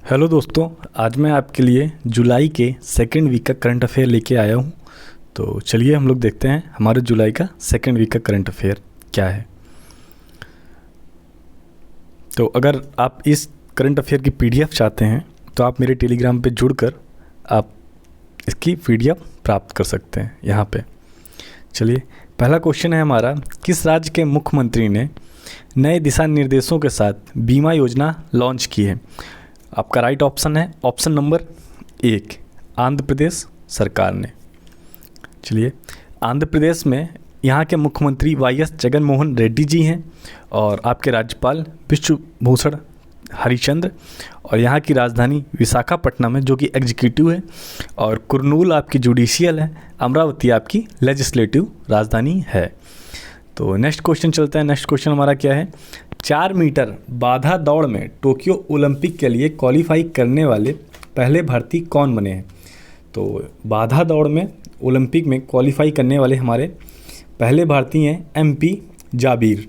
Hello दोस्तों, आज मैं आपके लिए जुलाई के सेकेंड वीक का करंट अफेयर लेके आया हूँ। तो चलिए हम लोग देखते हैं हमारे जुलाई का सेकेंड वीक का करंट अफेयर क्या है। तो अगर आप इस करंट अफेयर की पीडीएफ चाहते हैं तो आप मेरे टेलीग्राम पे जुड़कर आप इसकी पीडीएफ प्राप्त कर सकते हैं यहाँ पे। चलिए, पहला क्वेश्चन है हमारा, किस राज्य के मुख्यमंत्री ने नए दिशा निर्देशों के साथ बीमा योजना लॉन्च की है? आपका राइट ऑप्शन है ऑप्शन नंबर 1, आंध्र प्रदेश सरकार ने। चलिए, आंध्र प्रदेश में यहाँ के मुख्यमंत्री वाई.एस. जगनमोहन रेड्डी जी हैं और आपके राज्यपाल विश्वभूषण हरिचंद्र, और यहाँ की राजधानी विशाखापट्टनम है जो कि एग्जीक्यूटिव है, और कुरनूल आपकी जुडिशियल है, अमरावती आपकी लेजिस्लेटिव राजधानी है। तो नेक्स्ट क्वेश्चन चलता है। नेक्स्ट क्वेश्चन हमारा क्या है, 4 मीटर बाधा दौड़ में टोक्यो ओलंपिक के लिए क्वालिफाई करने वाले पहले भारतीय कौन बने हैं? तो बाधा दौड़ में ओलंपिक में क्वालिफाई करने वाले हमारे पहले भारतीय हैं एमपी जाबिर।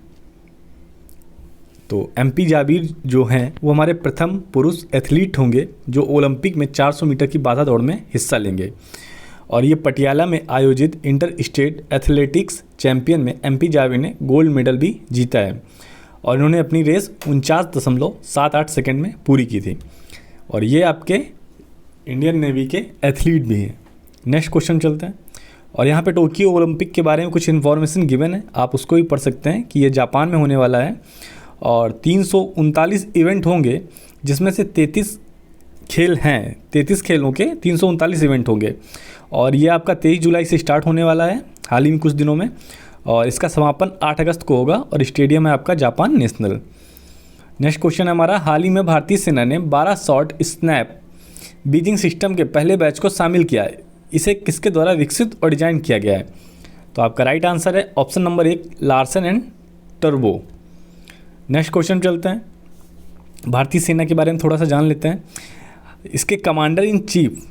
तो एमपी जाबिर जो हैं वो हमारे प्रथम पुरुष एथलीट होंगे जो ओलंपिक में 400 मीटर की बाधा दौड़ में हिस्सा लेंगे, और ये पटियाला में आयोजित इंटर स्टेट एथलेटिक्स चैंपियन में एमपी जाबिर ने गोल्ड मेडल भी जीता है, और इन्होंने अपनी रेस 49.78 सेकंड में पूरी की थी, और ये आपके इंडियन नेवी के एथलीट भी हैं। नेक्स्ट क्वेश्चन चलते हैं, और यहाँ पे टोक्यो ओलंपिक के बारे में कुछ इन्फॉर्मेशन गिवन है, आप उसको भी पढ़ सकते हैं कि ये जापान में होने वाला है, और 339 इवेंट होंगे जिसमें से 33 खेल हैं। 33 खेलों के 339 इवेंट होंगे, और ये आपका 23 जुलाई से स्टार्ट होने वाला है हाल ही में कुछ दिनों में, और इसका समापन 8 अगस्त को होगा, और स्टेडियम है आपका जापान नेशनल। नेक्स्ट क्वेश्चन है हमारा, हाल ही में भारतीय सेना ने 12 शॉट स्नैप बीजिंग सिस्टम के पहले बैच को शामिल किया है, इसे किसके द्वारा विकसित और डिजाइन किया गया है? तो आपका राइट आंसर है option number 1, Larsen and turbo. Next question चलते हैं, भारतीय सेना के बारे में थोड़ा सा जान लेते हैं। इसके कमांडर इन चीफ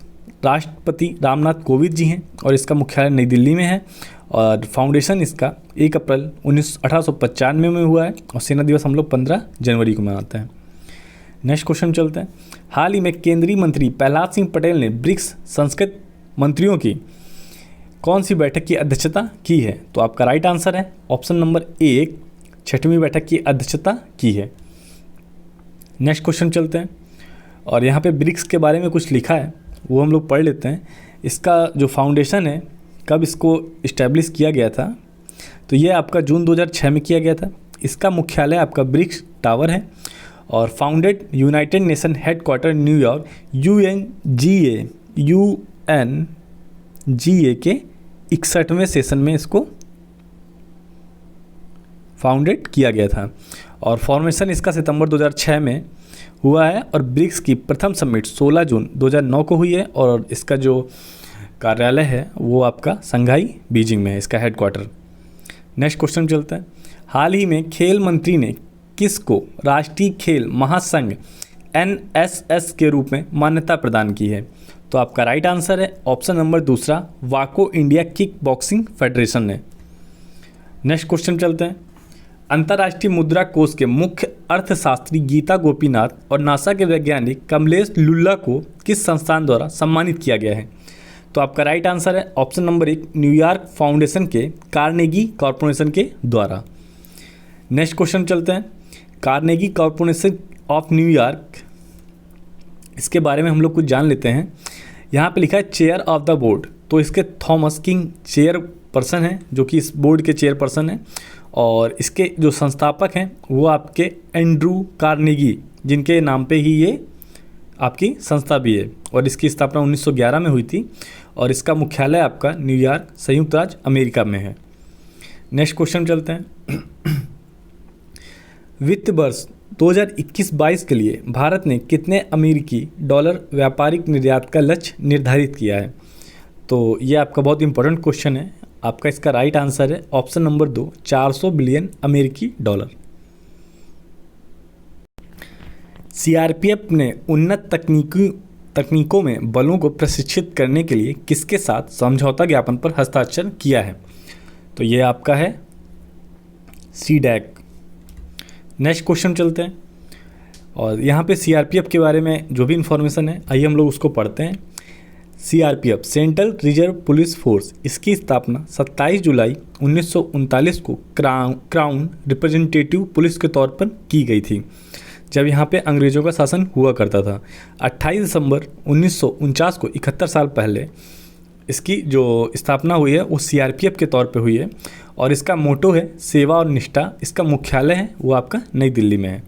राष्ट्रपति रामनाथ कोविंद जी हैं, और इसका मुख्यालय नई दिल्ली में है, और फाउंडेशन इसका 1 अप्रैल 1895 में हुआ है, और सेना दिवस हम लोग 15 जनवरी को मनाते हैं। नेक्स्ट क्वेश्चन चलते हैं, हाल ही में केंद्रीय मंत्री प्रहलाद सिंह पटेल ने ब्रिक्स संस्कृत मंत्रियों की कौन सी बैठक की अध्यक्षता की है? तो आपका राइट आंसर है ऑप्शन नंबर 1, 6वीं बैठक की अध्यक्षता की है। नेक्स्ट क्वेश्चन चलते हैं, और यहाँ पे ब्रिक्स के बारे में कुछ लिखा है वो हम लोग पढ़ लेते हैं। इसका जो फाउंडेशन है, कब इसको इस्टेब्लिश किया गया था, तो ये आपका जून 2006 में किया गया था। इसका मुख्यालय आपका ब्रिक्स टावर है, और founded United nation headquarter New York UNGA के 61वें सेशन में इसको फाउंडेड किया गया था, और फॉर्मेशन इसका सितंबर 2006 में हुआ है, और ब्रिक्स की प्रथम समिट 16 जून 2009 को हुई है, और इसका जो कार्यालय है वो आपका संघाई बीजिंग में है, इसका हेडक्वार्टर। नेक्स्ट क्वेश्चन चलता है, हाल ही में खेल मंत्री ने किसको राष्ट्रीय खेल महासंघ NSS के रूप में मान्यता प्रदान की है? तो आपका राइट आंसर है ऑप्शन नंबर 2, वाको इंडिया किक बॉक्सिंग फेडरेशन ने। नेक्स्ट क्वेश्चन चलते हैं, अंतर्राष्ट्रीय मुद्रा कोष के मुख्य अर्थशास्त्री गीता गोपीनाथ और नासा के वैज्ञानिक कमलेश लुल्ला को किस संस्थान द्वारा सम्मानित किया गया है? तो आपका राइट आंसर है ऑप्शन नंबर 1, न्यूयॉर्क फाउंडेशन के कार्नेगी कॉर्पोरेशन के द्वारा। नेक्स्ट क्वेश्चन चलते हैं, कार्नेगी कॉर्पोरेशन ऑफ न्यूयॉर्क, इसके बारे में हम लोग कुछ जान लेते हैं। यहाँ पे लिखा है चेयर ऑफ द बोर्ड, तो इसके थॉमस किंग चेयर पर्सन हैं जो कि इस बोर्ड के चेयर पर्सन हैं, और इसके जो संस्थापक हैं वो आपके एंड्रू कार्नेगी, जिनके नाम पे ही ये आपकी संस्था भी है, और इसकी स्थापना 1911 में हुई थी, और इसका मुख्यालय आपका न्यूयॉर्क संयुक्त राज्य अमेरिका में है। नेक्स्ट क्वेश्चन चलते हैं, वित्त वर्ष 2021-22 के लिए भारत ने कितने अमेरिकी डॉलर व्यापारिक निर्यात का लक्ष्य निर्धारित किया है? तो ये आपका बहुत इंपॉर्टेंट क्वेश्चन है। आपका इसका राइट आंसर है ऑप्शन नंबर 2, 400 बिलियन अमेरिकी डॉलर। सीआरपीएफ ने उन्नत तकनीकों में बलों को प्रशिक्षित करने के लिए किसके साथ समझौता ज्ञापन पर हस्ताक्षर किया है? तो ये आपका है सीडैक। नेक्स्ट क्वेश्चन चलते हैं, और यहाँ पे सीआरपीएफ के बारे में जो भी इन्फॉर्मेशन है आइए हम लोग उसको पढ़ते हैं। CRPF central reserve police force, इसकी स्थापना 27 जुलाई 1939 को क्राउन रिप्रेजेंटेटिव पुलिस के तौर पर की गई थी, जब यहाँ पे अंग्रेज़ों का शासन हुआ करता था। 28 दिसंबर 1949 को 71 साल पहले इसकी जो स्थापना हुई है वो सीआरपीएफ के तौर पे हुई है और इसका मोटो है सेवा और निष्ठा। इसका मुख्यालय है वो आपका नई दिल्ली में है।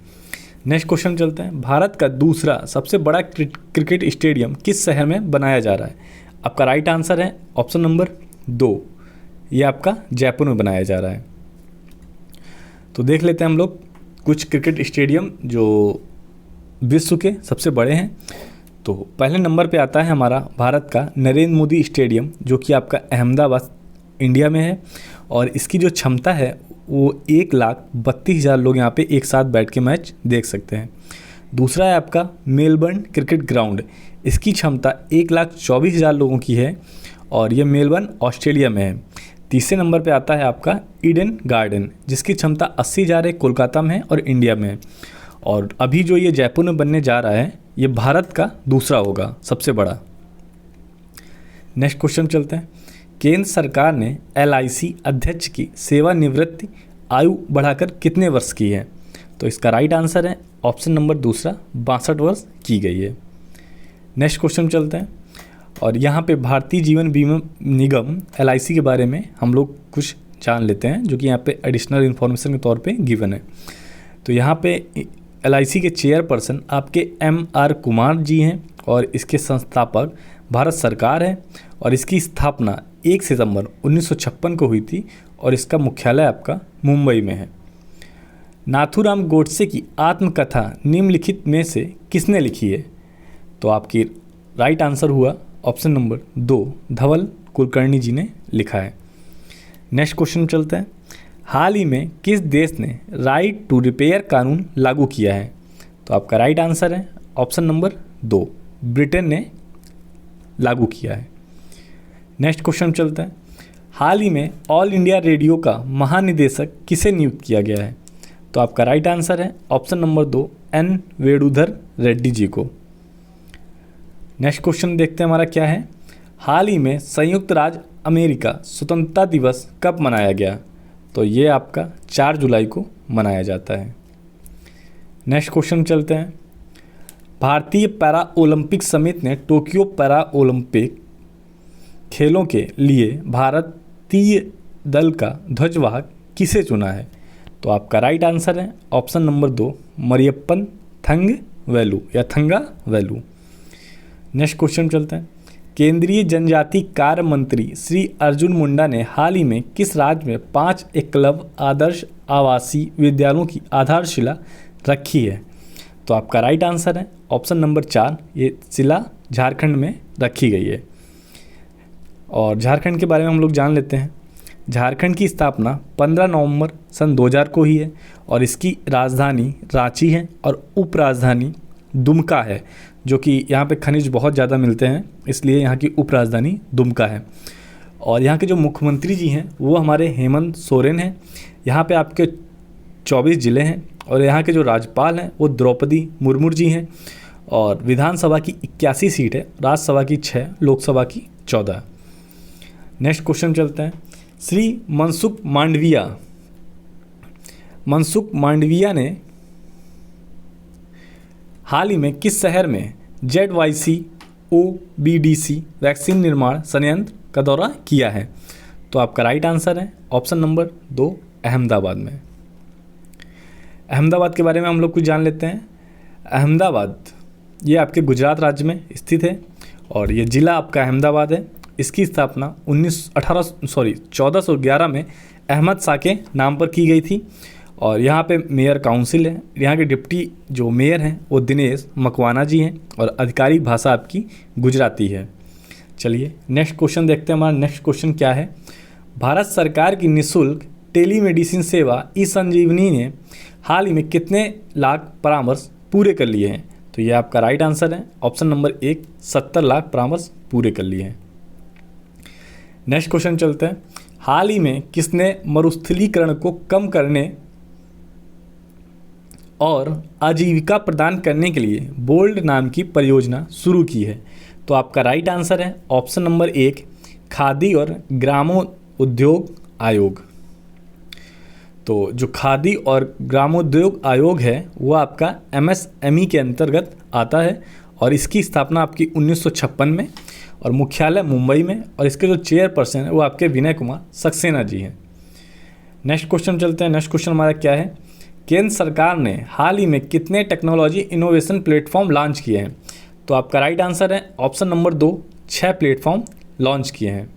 नेक्स्ट क्वेश्चन चलते हैं। भारत का दूसरा सबसे बड़ा क्रिकेट स्टेडियम किस शहर में बनाया जा रहा है? आपका राइट आंसर है ऑप्शन नंबर 2, ये आपका जयपुर में बनाया जा रहा है। तो देख लेते हैं हम लोग कुछ क्रिकेट स्टेडियम जो विश्व के सबसे बड़े हैं। तो पहले नंबर पे आता है हमारा भारत का नरेंद्र मोदी स्टेडियम, जो कि आपका अहमदाबाद इंडिया में है और इसकी जो क्षमता है वो 1,32,000 लोग यहाँ पे एक साथ बैठ के मैच देख सकते हैं। दूसरा है आपका मेलबर्न क्रिकेट ग्राउंड, इसकी क्षमता 1,24,000 लोगों की है और ये मेलबर्न ऑस्ट्रेलिया में है। तीसरे नंबर पे आता है आपका ईडन गार्डन, जिसकी क्षमता 80,000 है, कोलकाता में है और इंडिया में है। और अभी जो ये जयपुर में बनने जा रहा है ये भारत का दूसरा होगा सबसे बड़ा। नेक्स्ट क्वेश्चन चलते हैं। केंद्र सरकार ने LIC अध्यक्ष की सेवानिवृत्ति आयु बढ़ाकर कितने वर्ष की है? तो इसका राइट आंसर है ऑप्शन नंबर दूसरा, 62 वर्ष की गई है। नेक्स्ट क्वेश्चन चलते हैं और यहाँ पे भारतीय जीवन बीमा निगम LIC के बारे में हम लोग कुछ जान लेते हैं, जो कि यहाँ पे एडिशनल इन्फॉर्मेशन के तौर पे गिवन है। तो यहाँ पे LIC के चेयरपर्सन आपके MR कुमार जी हैं और इसके संस्थापक भारत सरकार है और इसकी स्थापना 1 सितंबर 1956 को हुई थी और इसका मुख्यालय आपका मुंबई में है। नाथूराम गोडसे की आत्मकथा निम्नलिखित में से किसने लिखी है? तो आपकी राइट आंसर हुआ ऑप्शन नंबर 2, धवल कुलकर्णी जी ने लिखा है। नेक्स्ट क्वेश्चन चलते हैं। हाल ही में किस देश ने राइट टू रिपेयर कानून लागू किया है? तो आपका राइट आंसर है ऑप्शन नंबर 2, ब्रिटेन ने लागू किया है। नेक्स्ट क्वेश्चन चलते हैं। हाल ही में ऑल इंडिया रेडियो का महानिदेशक किसे नियुक्त किया गया है? तो आपका राइट आंसर है option number 2, N Venudhar Reddy ji को। नेक्स्ट क्वेश्चन देखते हैं हमारा क्या है। हाल ही में संयुक्त राज्य अमेरिका स्वतंत्रता दिवस कब मनाया गया? तो ये आपका 4 जुलाई को मनाया जाता है। नेक्स्ट क्वेश्चन चलते हैं। भारतीय पैरा ओलंपिक समिति ने टोक्यो पैरा ओलंपिक खेलों के लिए भारतीय दल का ध्वजवाहक किसे चुना है? तो आपका राइट आंसर है ऑप्शन नंबर 2, मरियप्पन थंगवेलु या थंगावेलु। नेक्स्ट क्वेश्चन चलते हैं। केंद्रीय जनजाति कार्य मंत्री श्री अर्जुन मुंडा ने हाल ही में किस राज्य में 5 एकलव्य आदर्श आवासीय विद्यालयों की आधारशिला रखी है? तो आपका राइट आंसर है ऑप्शन नंबर 4, ये शिला झारखंड में रखी गई है। और झारखंड के बारे में हम लोग जान लेते हैं। झारखंड की स्थापना 15 नवंबर सन 2000 को ही है और इसकी राजधानी रांची है और उपराजधानी दुमका है, जो कि यहाँ पे खनिज बहुत ज़्यादा मिलते हैं, इसलिए यहाँ की उपराजधानी दुमका है। और यहाँ के जो मुख्यमंत्री जी हैं वो हमारे हेमंत सोरेन हैं। यहाँ पे आपके 24 ज़िले हैं और यहाँ के जो राज्यपाल हैं वो द्रौपदी मुर्मू जी हैं। और विधानसभा की 81 सीट है, राज्यसभा की 6, लोकसभा की 14। नेक्स्ट क्वेश्चन चलते हैं। श्री मनसुख मांडविया ने हाल ही में किस शहर में ZYCOBDC वैक्सीन निर्माण संयंत्र का दौरा किया है? तो आपका राइट आंसर है ऑप्शन नंबर 2, अहमदाबाद में। अहमदाबाद के बारे में हम लोग कुछ जान लेते हैं। अहमदाबाद ये आपके गुजरात राज्य में स्थित है और ये ज़िला आपका अहमदाबाद है। इसकी स्थापना 1411 में अहमद शाह के नाम पर की गई थी और यहाँ पे मेयर काउंसिल है। यहाँ के डिप्टी जो मेयर हैं वो दिनेश मकवाना जी हैं और आधिकारिक भाषा आपकी गुजराती है। चलिए नेक्स्ट क्वेश्चन देखते हैं। हमारा नेक्स्ट क्वेश्चन क्या है। भारत सरकार की निःशुल्क टेलीमेडिसिन सेवा ई-संजीवनी ने हाल ही में कितने लाख परामर्श पूरे कर लिए हैं? तो ये आपका राइट आंसर है ऑप्शन नंबर 1, 70 लाख परामर्श पूरे कर लिए हैं। नेक्स्ट क्वेश्चन चलते हैं। हाल ही में किसने मरुस्थलीकरण को कम करने और आजीविका प्रदान करने के लिए बोल्ड नाम की परियोजना शुरू की है? तो आपका राइट आंसर है ऑप्शन नंबर 1, खादी और ग्रामोद्योग आयोग। तो जो खादी और ग्रामोद्योग आयोग है वो आपका MSME के अंतर्गत आता है और इसकी स्थापना आपकी 1956 में और मुख्यालय मुंबई में, और इसके जो चेयरपर्सन है वो आपके विनय कुमार सक्सेना जी हैं। नेक्स्ट क्वेश्चन चलते हैं। नेक्स्ट क्वेश्चन हमारा क्या है? केंद्र सरकार ने हाल ही में कितने टेक्नोलॉजी इनोवेशन प्लेटफॉर्म लॉन्च किए हैं? तो आपका राइट आंसर है ऑप्शन नंबर 2, 6 प्लेटफॉर्म लॉन्च किए हैं।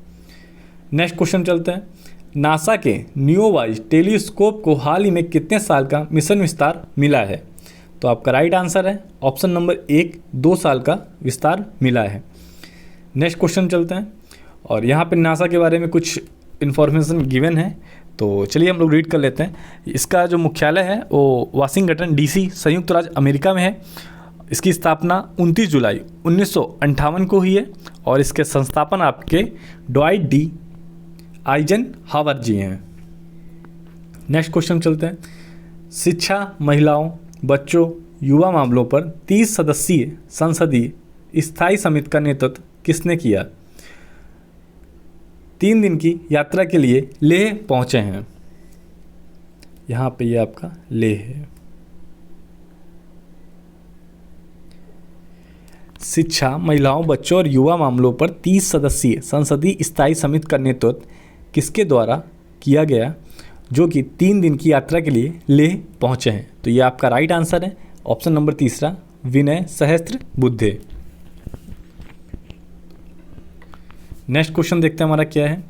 नेक्स्ट क्वेश्चन चलते हैं। नासा के न्यूवाइज टेलीस्कोप को हाल ही में कितने साल का मिशन विस्तार मिला है? तो आपका राइट आंसर है ऑप्शन नंबर 1, 2 साल का विस्तार मिला है। नेक्स्ट क्वेश्चन चलते हैं और यहाँ पे नासा के बारे में कुछ इन्फॉर्मेशन गिवन है, तो चलिए हम लोग रीड कर लेते हैं। इसका जो मुख्यालय है वो वाशिंगटन DC संयुक्त राज्य अमेरिका में है। इसकी स्थापना 29 जुलाई 1958 को हुई है और इसके संस्थापन आपके ड्वाइट D आइजनहावर जी हैं। नेक्स्ट क्वेश्चन चलते हैं। शिक्षा, महिलाओं, बच्चों, युवा मामलों पर 30 सदस्यीय संसदीय स्थायी समिति का नेतृत्व किसने किया? 3 दिन की यात्रा के लिए लेह पहुंचे हैं। यहाँ पे ये आपका लेह है। शिक्षा, महिलाओं, बच्चों और युवा मामलों पर 30 सदस्यीय संसदीय स्थायी समिति का नेतृत्व किसके द्वारा किया गया, जो कि 3 दिन की यात्रा के लिए लेह पहुंचे हैं? तो ये आपका राइट आंसर है option number 3, Vinay Sahasrabuddhe. Next question देखते हैं हमारा क्या है।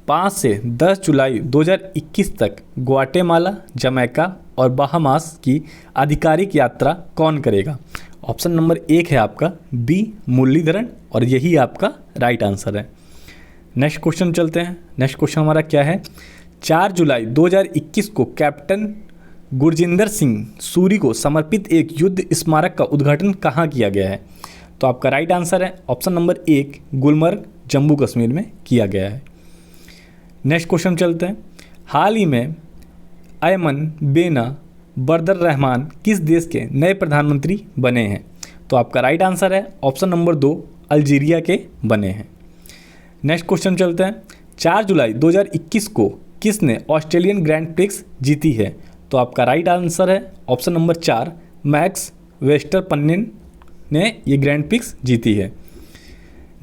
5 से 10 जुलाई 2021 तक ग्वाटेमाला, जमैका और बाहामास की आधिकारिक यात्रा कौन करेगा? ऑप्शन नंबर 1 है आपका B, मुरलीधरन, और यही आपका राइट आंसर है। नेक्स्ट क्वेश्चन चलते हैं। नेक्स्ट क्वेश्चन हमारा क्या है। 4 जुलाई 2021 को कैप्टन गुरजिंदर सिंह सूरी को समर्पित एक युद्ध स्मारक का उद्घाटन कहाँ किया गया है? तो आपका राइट आंसर है ऑप्शन नंबर 1, गुलमर्ग, जम्मू कश्मीर में किया गया है। नेक्स्ट क्वेश्चन चलते हैं। हाल ही में अयमन बेना बरदर रहमान किस देश के नए प्रधानमंत्री बने हैं? तो आपका राइट आंसर है ऑप्शन नंबर 2, अल्जीरिया के बने हैं। नेक्स्ट क्वेश्चन चलते हैं। 4 जुलाई 2021 को किसने ऑस्ट्रेलियन ग्रैंड प्रिक्स जीती है? तो आपका राइट आंसर है ऑप्शन नंबर 4, मैक्स वेस्टरपन्नेन ने ये ग्रैंड प्रिक्स जीती है।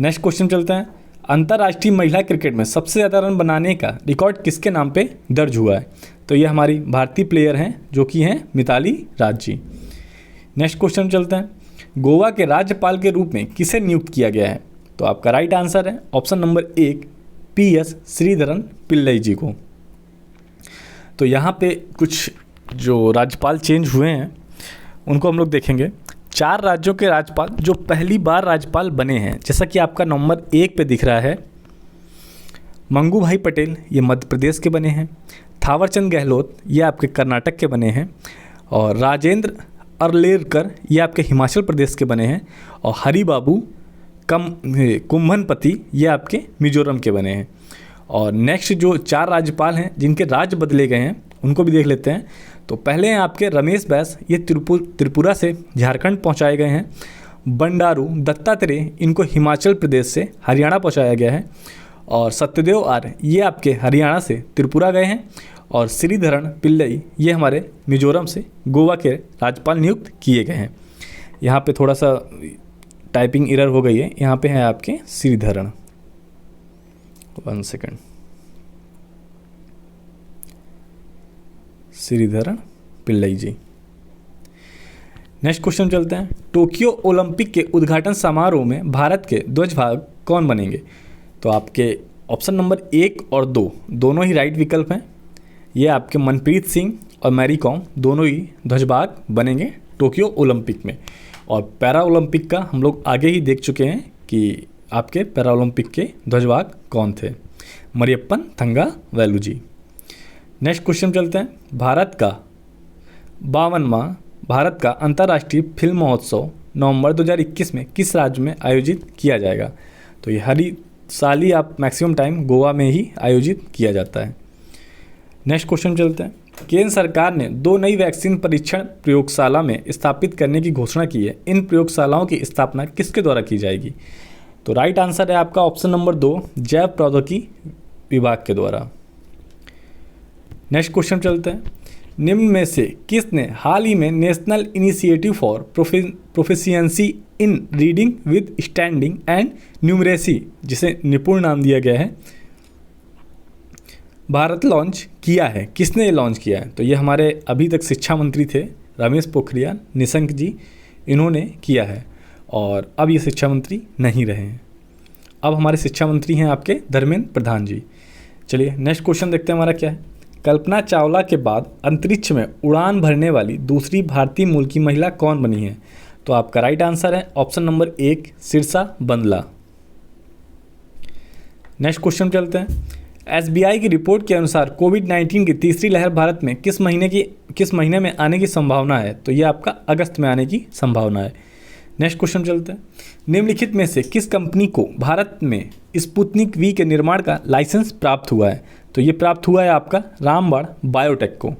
नेक्स्ट क्वेश्चन चलते हैं। अंतर्राष्ट्रीय महिला क्रिकेट में सबसे ज़्यादा रन बनाने का रिकॉर्ड किसके नाम पे दर्ज हुआ है? तो ये हमारी भारतीय प्लेयर हैं जो कि हैं मिताली राज जी। नेक्स्ट क्वेश्चन चलते हैं। गोवा के राज्यपाल के रूप में किसे नियुक्त किया गया है? तो आपका राइट आंसर है option number 1, PS Sreedharan Pillai ji को। तो यहाँ पे कुछ जो राज्यपाल चेंज हुए हैं उनको हम लोग देखेंगे। 4 राज्यों के राज्यपाल जो पहली बार राज्यपाल बने हैं, जैसा कि आपका नंबर 1 पे दिख रहा है, मंगू भाई पटेल ये मध्य प्रदेश के बने हैं, थावरचंद गहलोत ये आपके कर्नाटक के बने हैं, और राजेंद्र अर्लेकर ये आपके हिमाचल प्रदेश के बने हैं, और हरि बाबू कुम्भनपति ये आपके मिजोरम के बने हैं। और नेक्स्ट जो 4 राज्यपाल हैं जिनके राज्य बदले गए हैं उनको भी देख लेते हैं। तो पहले हैं आपके रमेश बैस, ये त्रिपुरा से झारखंड पहुंचाए गए हैं। बंडारू दत्तात्रेय इनको हिमाचल प्रदेश से हरियाणा पहुंचाया गया है, और सत्यदेव आर्य ये आपके हरियाणा से त्रिपुरा गए हैं, और श्रीधरन पिल्लई ये हमारे मिजोरम से गोवा के राज्यपाल नियुक्त किए गए हैं। यहाँ पे थोड़ा सा टाइपिंग एरर हो गई है, यहाँ पे हैं आपके श्रीधरन, 1 सेकेंड, श्रीधरन पिल्लई जी। नेक्स्ट क्वेश्चन चलते हैं। टोक्यो ओलंपिक के उद्घाटन समारोह में भारत के ध्वजवाहक कौन बनेंगे? तो आपके ऑप्शन नंबर 1 और 2 दोनों ही राइट विकल्प हैं। ये आपके मनप्रीत सिंह और मैरी कॉम दोनों ही ध्वजवाहक बनेंगे टोक्यो ओलंपिक में। और पैरा ओलंपिक का हम लोग आगे ही देख चुके हैं कि आपके पैरा ओलंपिक के ध्वजवाहक कौन थे, मरियप्पन थंगावेलु जी। नेक्स्ट क्वेश्चन चलते हैं। भारत का 52वां भारत का अंतर्राष्ट्रीय फिल्म महोत्सव नवंबर 2021 में किस राज्य में आयोजित किया जाएगा? तो ये हर साल ही आप मैक्सिमम टाइम गोवा में ही आयोजित किया जाता है। नेक्स्ट क्वेश्चन चलते हैं। केंद्र सरकार ने 2 नई वैक्सीन परीक्षण प्रयोगशाला में स्थापित करने की घोषणा की है। इन प्रयोगशालाओं की स्थापना किसके द्वारा की जाएगी? तो राइट आंसर है आपका ऑप्शन नंबर 2, जैव प्रौद्योगिकी विभाग के द्वारा। नेक्स्ट क्वेश्चन चलते हैं। निम्न में से किसने हाल ही में national initiative for proficiency in reading with standing and numeracy, जिसे निपुण नाम दिया गया है, भारत लॉन्च किया है? किसने ये लॉन्च किया है? तो ये हमारे अभी तक शिक्षा मंत्री थे रमेश पोखरियाल निशंक जी, इन्होंने किया है और अब ये शिक्षा मंत्री नहीं रहे हैं। अब हमारे शिक्षा मंत्री हैं आपके धर्मेंद्र प्रधान जी। चलिए नेक्स्ट क्वेश्चन देखते हैं हमारा क्या है। कल्पना चावला के बाद अंतरिक्ष में उड़ान भरने वाली दूसरी भारतीय मूल की महिला कौन बनी है? तो आपका राइट आंसर है option number 1, Sirsa Bandla. Next question चलते हैं। एसबीआई की रिपोर्ट के अनुसार कोविड-19 की तीसरी लहर भारत में किस महीने में आने की संभावना है? तो ये आपका अगस्त में आने की संभावना है। नेक्स्ट क्वेश्चन चलते हैं। निम्नलिखित में से किस कंपनी को भारत में स्पुतनिक वी के निर्माण का लाइसेंस प्राप्त हुआ है? तो ये प्राप्त हुआ है आपका रामबाण बायोटेक को।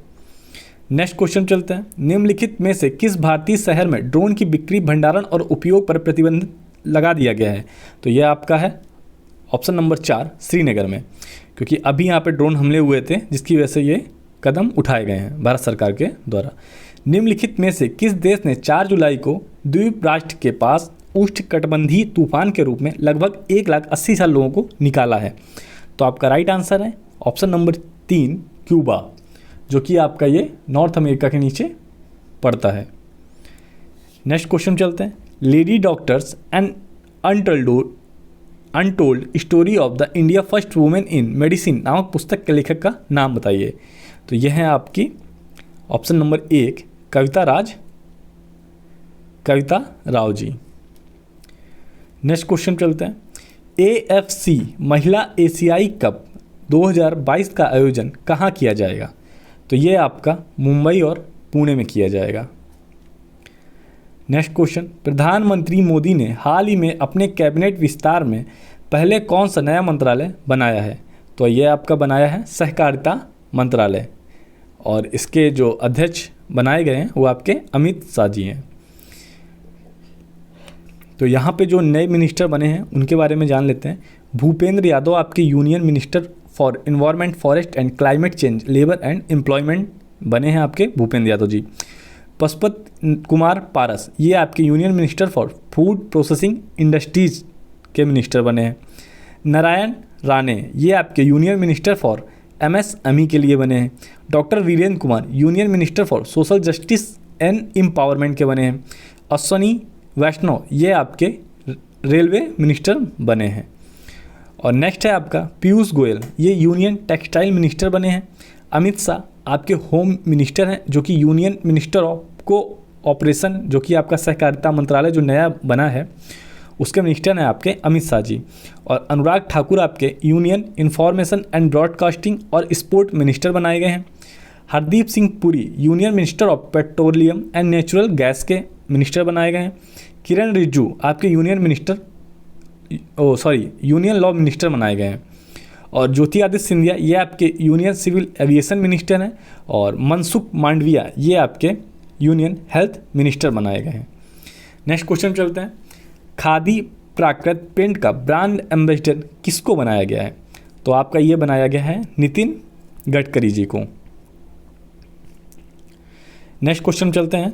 नेक्स्ट क्वेश्चन चलते हैं। निम्नलिखित में से किस भारतीय शहर में ड्रोन की बिक्री, भंडारण और उपयोग पर प्रतिबंध लगा दिया गया है? तो यह आपका है ऑप्शन नंबर 4, श्रीनगर में, क्योंकि अभी यहाँ पे ड्रोन हमले हुए थे जिसकी वजह से ये कदम उठाए गए हैं भारत सरकार के द्वारा। निम्नलिखित में से किस देश ने 4 जुलाई को द्वीप राष्ट्र के पास उष्णकटिबंधीय तूफान के रूप में लगभग 1,80,000 लोगों को निकाला है? तो आपका राइट आंसर है ऑप्शन नंबर 3, क्यूबा, जो कि आपका ये नॉर्थ अमेरिका के नीचे पड़ता है। नेक्स्ट क्वेश्चन चलते हैं। Lady doctors and untold story of the India first women in medicine नामक पुस्तक के लेखक का नाम बताइए? तो यह है आपकी ऑप्शन नंबर 1, कविता राव जी। नेक्स्ट क्वेश्चन चलते हैं। AFC महिला एशियाई कप 2022 का आयोजन कहाँ किया जाएगा? तो ये आपका मुंबई और पुणे में किया जाएगा। Next question. प्रधानमंत्री मोदी ने हाल ही में अपने कैबिनेट विस्तार में पहले कौन सा नया मंत्रालय बनाया है? तो ये आपका बनाया है सहकारिता मंत्रालय, और इसके जो अध्यक्ष बनाए गए हैं वो आपके अमित शाह जी हैं। तो यहाँ पे जो नए मिनिस्टर बने हैं उनके बारे में जान लेते हैं। भूपेंद्र यादव आपके union minister for environment, forest and climate change, labour and employment बने हैं आपके भूपेंद्र यादव जी। पशुपत कुमार पारस ये आपके union minister for food processing industries के मिनिस्टर बने हैं। नारायण राणे ये आपके यूनियन मिनिस्टर फॉर MSME के लिए बने हैं। Doctor Virendra Kumar union minister for social justice and empowerment के बने हैं। अश्वनी वैष्णव ये आपके रेलवे मिनिस्टर बने हैं। और नेक्स्ट है आपका पीयूष गोयल ये यूनियन टेक्सटाइल मिनिस्टर बने हैं। अमित शाह आपके होम मिनिस्टर हैं, जो कि यूनियन मिनिस्टर ऑफ कोऑपरेशन, जो कि आपका सहकारिता मंत्रालय जो नया बना है उसके मिनिस्टर हैं आपके अमित शाह जी। और अनुराग ठाकुर आपके यूनियन इंफॉर्मेशन एंड ब्रॉडकास्टिंग और स्पोर्ट मिनिस्टर बनाए गए हैं। Hardeep Singh Puri union minister of petroleum and natural gas के मिनिस्टर बनाए गए हैं। किरण रिजिजू आपके यूनियन लॉ मिनिस्टर बनाए गए हैं। और ज्योतिरादित्य सिंधिया ये आपके यूनियन सिविल एविएशन मिनिस्टर हैं। और मनसुख मांडविया ये आपके यूनियन हेल्थ मिनिस्टर बनाए गए हैं। नेक्स्ट क्वेश्चन चलते हैं। खादी प्राकृत पेंट का ब्रांड एम्बेसडर किसको बनाया गया है? तो आपका ये बनाया गया है नितिन गडकरी जी को। नेक्स्ट क्वेश्चन चलते हैं।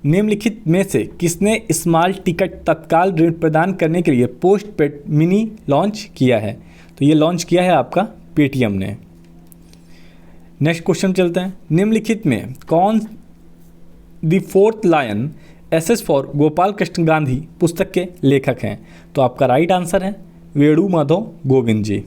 निम्नलिखित में से किसने स्मार्ट टिकट तत्काल ऋण प्रदान करने के लिए पोस्ट पेड मिनी लॉन्च किया है? तो ये लॉन्च किया है आपका पेटीएम ने। नेक्स्ट क्वेश्चन चलते हैं। निम्नलिखित में कौन the fourth lion essays for Gopal Krishna Gandhi पुस्तक के लेखक हैं? तो आपका राइट आंसर है वेणु माधव गोविंद जी।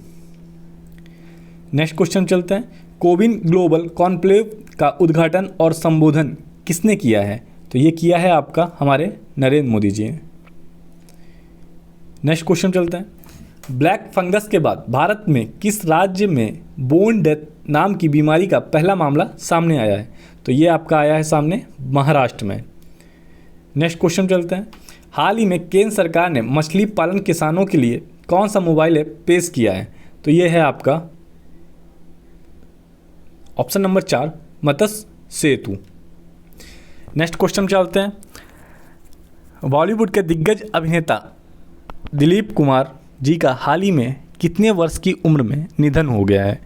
नेक्स्ट क्वेश्चन चलते हैं। कोविन ग्लोबल कॉन्क्लेव का उद्घाटन और संबोधन किसने किया है? तो ये किया है आपका हमारे नरेंद्र मोदी जी ने। नेक्स्ट क्वेश्चन चलते हैं। ब्लैक फंगस के बाद भारत में किस राज्य में बोन डेथ नाम की बीमारी का पहला मामला सामने आया है? तो ये आपका आया है सामने महाराष्ट्र में। नेक्स्ट क्वेश्चन चलते हैं। हाल ही में केंद्र सरकार ने मछली पालन किसानों के लिए कौन सा मोबाइल ऐप पेश किया है? तो ये है आपका ऑप्शन नंबर 4 मत्स्य सेतु। नेक्स्ट क्वेश्चन चलते हैं। बॉलीवुड के दिग्गज अभिनेता दिलीप कुमार जी का हाल ही में कितने वर्ष की उम्र में निधन हो गया है?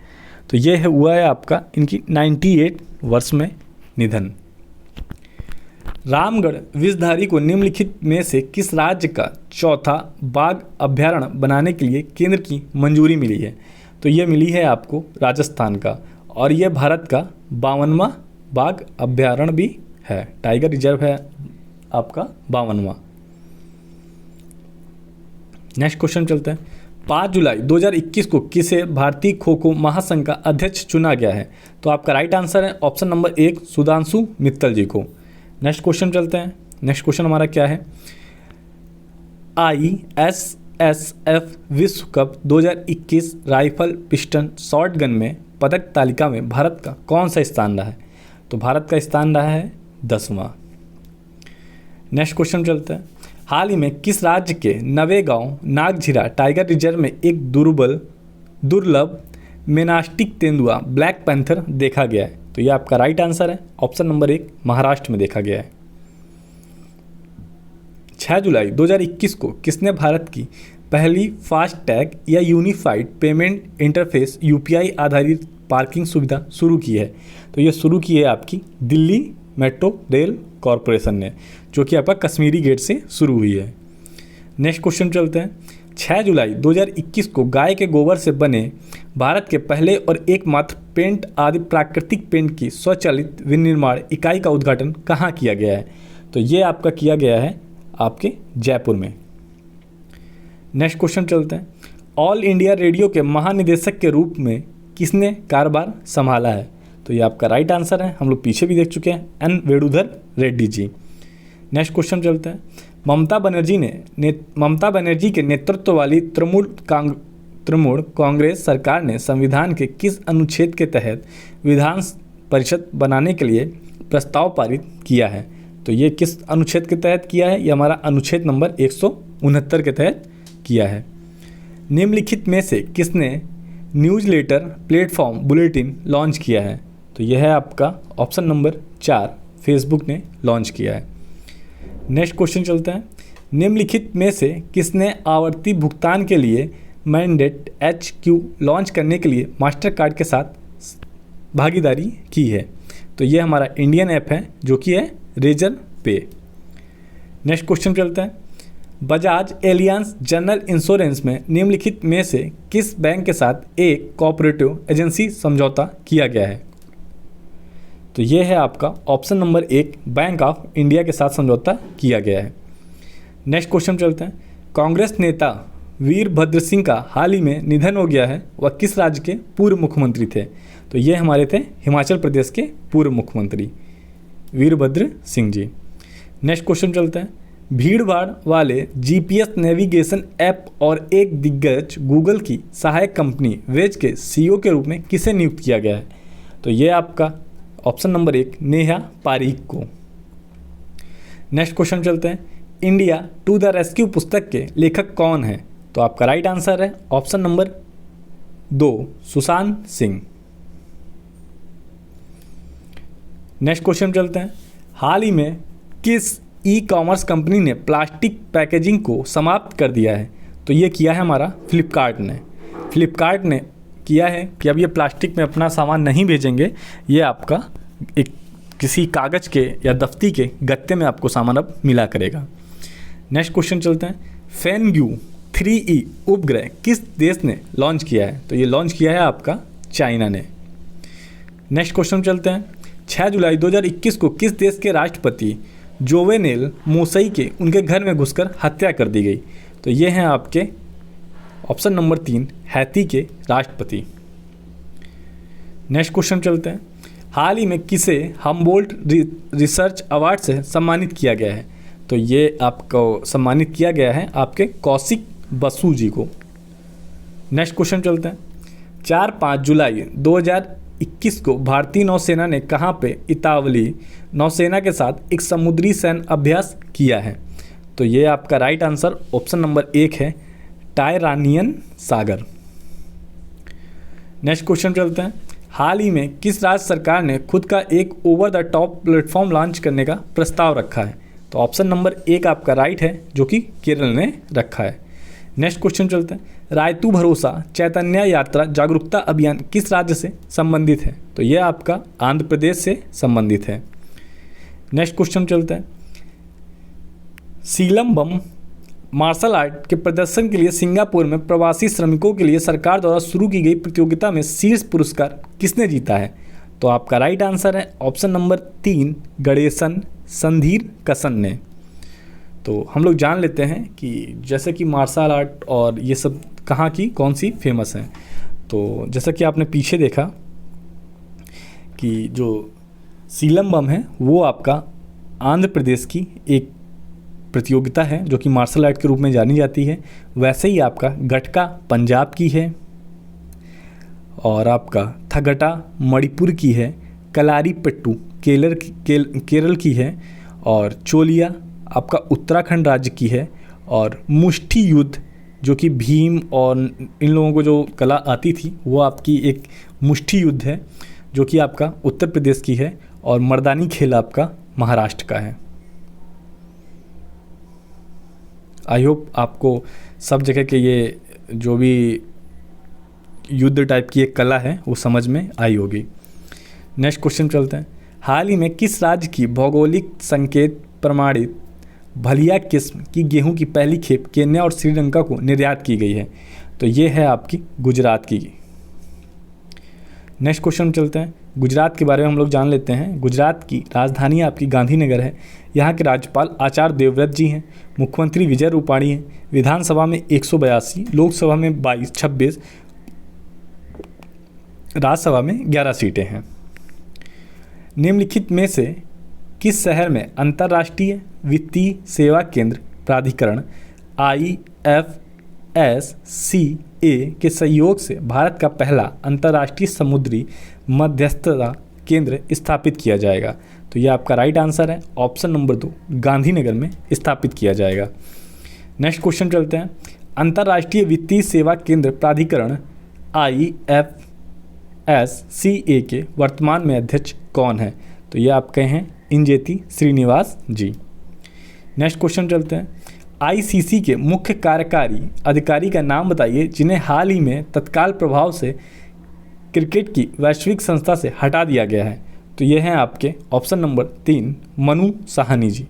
तो ये हुआ है आपका इनकी 98 वर्ष में निधन। रामगढ़ विषधारी को निम्नलिखित में से किस राज्य का चौथा बाघ अभयारण्य बनाने के लिए केंद्र की मंजूरी मिली है? तो ये मिली है आपको राजस्थान का, और ये भारत का 52वां बाघ अभयारण्य भी है, टाइगर रिजर्व है आपका 52वां। नेक्स्ट क्वेश्चन चलते हैं। 5 जुलाई 2021 को किसे भारतीय खो खो महासंघ का अध्यक्ष चुना गया है? तो आपका राइट आंसर है ऑप्शन नंबर 1 सुधांशु मित्तल जी को। नेक्स्ट क्वेश्चन चलते हैं। नेक्स्ट क्वेश्चन हमारा क्या है? ISSF विश्व कप 2021 राइफल पिस्टन शॉटगन में पदक तालिका में भारत का कौन सा स्थान रहा है? तो भारत का स्थान रहा है 10वां। नेक्स्ट क्वेश्चन चलते हैं। हाल ही में किस राज्य के नवेगांव नागझीरा टाइगर रिजर्व में एक दुर्लभ मेनास्टिक तेंदुआ ब्लैक पैंथर देखा गया है? तो ये आपका राइट आंसर है ऑप्शन नंबर 1 महाराष्ट्र में देखा गया है। 6 जुलाई 2021 को किसने भारत की पहली फास्टैग या यूनिफाइड पेमेंट इंटरफेस UPI आधारित पार्किंग सुविधा शुरू की है? तो ये शुरू की है आपकी दिल्ली मेट्रो रेल कॉरपोरेशन ने, जो कि आपका कश्मीरी गेट से शुरू हुई है। नेक्स्ट क्वेश्चन चलते हैं। 6 जुलाई 2021 को गाय के गोबर से बने भारत के पहले और एकमात्र पेंट आदि प्राकृतिक पेंट की स्वचालित विनिर्माण इकाई का उद्घाटन कहाँ किया गया है? तो ये आपका किया गया है आपके जयपुर में। नेक्स्ट क्वेश्चन चलते हैं। ऑल इंडिया रेडियो के महानिदेशक के रूप में किसने कार्यभार संभाला है? तो ये आपका राइट आंसर है, हम लोग पीछे भी देख चुके हैं, N वेणुधर रेड्डी जी। नेक्स्ट क्वेश्चन चलते हैं। ममता बनर्जी के नेतृत्व वाली तृणमूल कांग्रेस सरकार ने संविधान के किस अनुच्छेद के तहत विधान परिषद बनाने के लिए प्रस्ताव पारित किया है? तो ये किस अनुच्छेद के तहत किया है? ये हमारा अनुच्छेद नंबर 169 के तहत किया है। निम्नलिखित में से किसने न्यूज़लेटर प्लेटफॉर्म बुलेटिन लॉन्च किया है? तो यह है आपका ऑप्शन नंबर 4 फेसबुक ने लॉन्च किया है। नेक्स्ट क्वेश्चन चलते हैं। निम्नलिखित में से किसने आवर्ती भुगतान के लिए मैंडेट HQ लॉन्च करने के लिए मास्टर कार्ड के साथ भागीदारी की है? तो ये हमारा इंडियन ऐप है जो कि है रेजर पे। नेक्स्ट क्वेश्चन चलते हैं। बजाज एलियांस जनरल इंश्योरेंस में निम्नलिखित में से किस बैंक के साथ एक कोऑपरेटिव एजेंसी समझौता किया गया है? तो ये है आपका option number 1 bank of India के साथ समझौता किया गया है। नेक्स्ट क्वेश्चन चलते हैं। कांग्रेस नेता वीरभद्र सिंह का हाल ही में निधन हो गया है, वह किस राज्य के पूर्व मुख्यमंत्री थे? तो ये हमारे थे हिमाचल प्रदेश के पूर्व मुख्यमंत्री वीरभद्र सिंह जी। नेक्स्ट क्वेश्चन चलते हैं। भीड़ भाड़ वाले GPS नेविगेशन ऐप और एक दिग्गज गूगल की सहायक कंपनी वेज के CEO के रूप में किसे नियुक्त किया गया है? तो ये आपका ऑप्शन नंबर 1 नेहा पारीक को। नेक्स्ट क्वेश्चन चलते हैं। इंडिया टू द रेस्क्यू पुस्तक के लेखक कौन है? तो आपका राइट आंसर है option number 2 Sushant Singh. Next question चलते हैं। हाल ही में किस ई-कॉमर्स कंपनी ने प्लास्टिक पैकेजिंग को समाप्त कर दिया है? तो ये किया है हमारा फ्लिपकार्ट ने किया है कि अब ये प्लास्टिक में अपना सामान नहीं भेजेंगे, ये आपका एक किसी कागज़ के या दफ्ती के गत्ते में आपको सामान अब मिला करेगा। नेक्स्ट क्वेश्चन चलते हैं। फेनग्यू 3E उपग्रह किस देश ने लॉन्च किया है? तो ये लॉन्च किया है आपका चाइना ने। नेक्स्ट क्वेश्चन चलते हैं। 6 जुलाई 2021 को किस देश के राष्ट्रपति जोवेनेल मोसई के उनके घर में घुसकर हत्या कर दी गई? तो ये हैं आपके ऑप्शन नंबर 3 हैती के राष्ट्रपति। नेक्स्ट क्वेश्चन चलते हैं। हाल ही में किसे हम्बोल्ट रिसर्च अवार्ड से सम्मानित किया गया है? तो ये आपको सम्मानित किया गया है आपके कौशिक बसु जी को। नेक्स्ट क्वेश्चन चलते हैं। 4-5 जुलाई 2021 को भारतीय नौसेना ने कहाँ पे इतावली नौसेना के साथ एक समुद्री सैन्य अभ्यास किया है? तो ये आपका राइट आंसर ऑप्शन नंबर 1 है टायरानियन सागर। नेक्स्ट क्वेश्चन चलते हैं। हाल ही में किस राज्य सरकार ने खुद का एक over the top platform launch करने का प्रस्ताव रखा है? तो ऑप्शन नंबर 1 आपका राइट है, जो कि केरल ने रखा है। नेक्स्ट क्वेश्चन चलते हैं। रायतू भरोसा चैतन्य यात्रा जागरूकता अभियान किस राज्य से संबंधित है? तो यह आपका आंध्र प्रदेश से संबंधित है। नेक्स्ट क्वेश्चन चलता है। सिलंबम मार्शल आर्ट के प्रदर्शन के लिए सिंगापुर में प्रवासी श्रमिकों के लिए सरकार द्वारा शुरू की गई प्रतियोगिता में शीर्ष पुरस्कार किसने जीता है? तो आपका राइट आंसर है ऑप्शन नंबर 3 गणेशन संधीर कसन ने। तो हम लोग जान लेते हैं कि जैसे कि मार्शल आर्ट और ये सब कहाँ की कौन सी फेमस हैं। तो जैसा कि आपने पीछे देखा कि जो सिलंबम है वो आपका आंध्र प्रदेश की एक प्रतियोगिता है जो कि मार्शल आर्ट के रूप में जानी जाती है। वैसे ही आपका गटका पंजाब की है, और आपका थगटा मणिपुर की है, कलारीपट्टू केरल की है, और चोलिया आपका उत्तराखंड राज्य की है, और मुष्टि युद्ध जो कि भीम और इन लोगों को जो कला आती थी वो आपकी एक मुष्टि युद्ध है जो कि आपका उत्तर प्रदेश की है, और मर्दानी खेल आपका महाराष्ट्र का है। आई होप आपको सब जगह के ये जो भी युद्ध टाइप की एक कला है वो समझ में आई होगी। नेक्स्ट क्वेश्चन चलते हैं। हाल ही में किस राज्य की भौगोलिक संकेत प्रमाणित भलिया किस्म की गेहूं की पहली खेप केन्या और श्रीलंका को निर्यात की गई है? तो ये है आपकी गुजरात की। नेक्स्ट क्वेश्चन चलते हैं। गुजरात के बारे में हम लोग जान लेते हैं। गुजरात की राजधानी आपकी गांधीनगर है। यहाँ के राज्यपाल आचार्य देवव्रत जी हैं। मुख्यमंत्री विजय रूपाणी हैं। विधानसभा में 182, लोकसभा में 26, राज्यसभा में 11 सीटें हैं। निम्नलिखित में से किस शहर में अंतर्राष्ट्रीय वित्तीय सेवा केंद्र प्राधिकरण IFSCA के सहयोग से भारत का पहला अंतर्राष्ट्रीय समुद्री मध्यस्थता केंद्र स्थापित किया जाएगा? तो यह आपका राइट आंसर है ऑप्शन नंबर 2 गांधीनगर में स्थापित किया जाएगा। नेक्स्ट क्वेश्चन चलते हैं। अंतर्राष्ट्रीय वित्तीय सेवा केंद्र प्राधिकरण IFSCA के वर्तमान में अध्यक्ष कौन है? तो ये आपके हैं इंजेती श्रीनिवास जी। नेक्स्ट क्वेश्चन चलते हैं। ICC के मुख्य कार्यकारी अधिकारी का नाम बताइए जिन्हें हाल ही में तत्काल प्रभाव से क्रिकेट की वैश्विक संस्था से हटा दिया गया है? तो ये हैं आपके option number 3 Manu Sahni ji.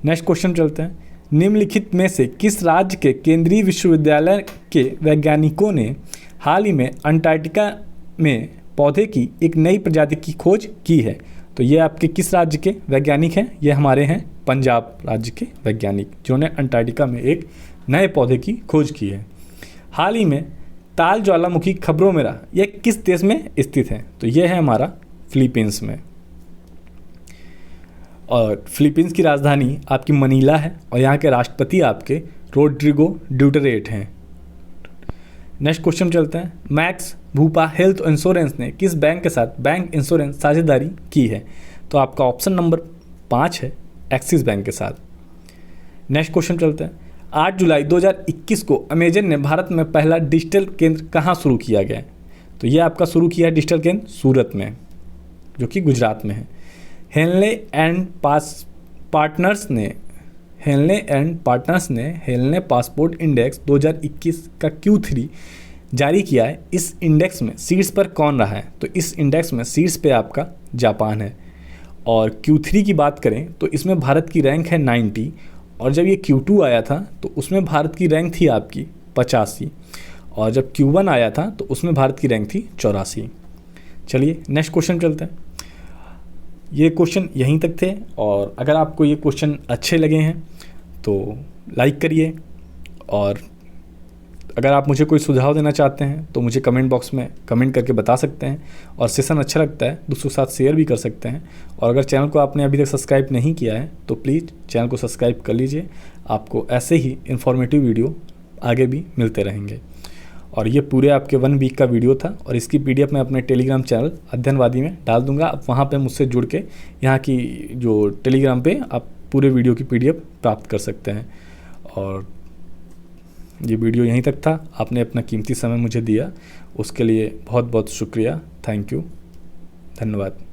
Next question चलते हैं। निम्नलिखित में से किस राज्य के केंद्रीय विश्वविद्यालय के वैज्ञानिकों ने हाल ही में अंटार्कटिका में पौधे की एक नई प्रजाति की खोज की है? तो ये आपके किस राज्य के वैज्ञानिक हैं? ये हमारे हैं पंजाब राज्य के वैज्ञानिक जिन्होंने अंटार्कटिका में एक नए पौधे की खोज की है। हाल ही में ताल ज्वालामुखी खबरों में रहा, यह किस देश में स्थित है? तो यह है हमारा फिलीपींस में, और फिलीपींस की राजधानी आपकी मनीला है, और यहाँ के राष्ट्रपति आपके रोड्रिगो ड्यूटरेट हैं। नेक्स्ट क्वेश्चन चलते हैं। मैक्स भूपा हेल्थ इंश्योरेंस ने किस बैंक के साथ बैंक इंश्योरेंस साझेदारी की है? तो आपका ऑप्शन नंबर 5 है एक्सिस बैंक के साथ। नेक्स्ट क्वेश्चन चलते हैं। 8 जुलाई 2021 को अमेजन ने भारत में पहला डिजिटल केंद्र कहाँ शुरू किया गया है? तो यह आपका शुरू किया है डिजिटल केंद्र सूरत में, जो कि गुजरात में है। हेनले एंड पार्टनर्स ने हेनले पासपोर्ट इंडेक्स 2021 का Q3 जारी किया है। इस इंडेक्स में शीर्ष पर कौन रहा है? तो इस इंडेक्स में शीर्ष पे आपका जापान है, और Q3 की बात करें तो इसमें भारत की रैंक है 90, और जब ये Q2 आया था तो उसमें भारत की रैंक थी आपकी 85, और जब Q1 आया था तो उसमें भारत की रैंक थी 84। चलिए नेक्स्ट क्वेश्चन चलते हैं। ये क्वेश्चन यहीं तक थे, और अगर आपको ये क्वेश्चन अच्छे लगे हैं तो लाइक करिए, और अगर आप मुझे कोई सुझाव देना चाहते हैं तो मुझे कमेंट बॉक्स में कमेंट करके बता सकते हैं, और सेशन अच्छा लगता है दूसरों के साथ शेयर भी कर सकते हैं। और अगर चैनल को आपने अभी तक सब्सक्राइब नहीं किया है तो प्लीज़ चैनल को सब्सक्राइब कर लीजिए। आपको ऐसे ही इन्फॉर्मेटिव वीडियो आगे भी मिलते रहेंगे। और ये पूरे आपके 1 वीक का वीडियो था, और इसकी PDF मैं अपने टेलीग्राम चैनल अध्ययनवादी में डाल दूंगा। आप वहाँ पे मुझसे जुड़ के यहाँ की जो टेलीग्राम पे आप पूरे वीडियो की PDF प्राप्त कर सकते हैं। और ये वीडियो यहीं तक था। आपने अपना कीमती समय मुझे दिया, उसके लिए बहुत बहुत शुक्रिया। थैंक यू, धन्यवाद।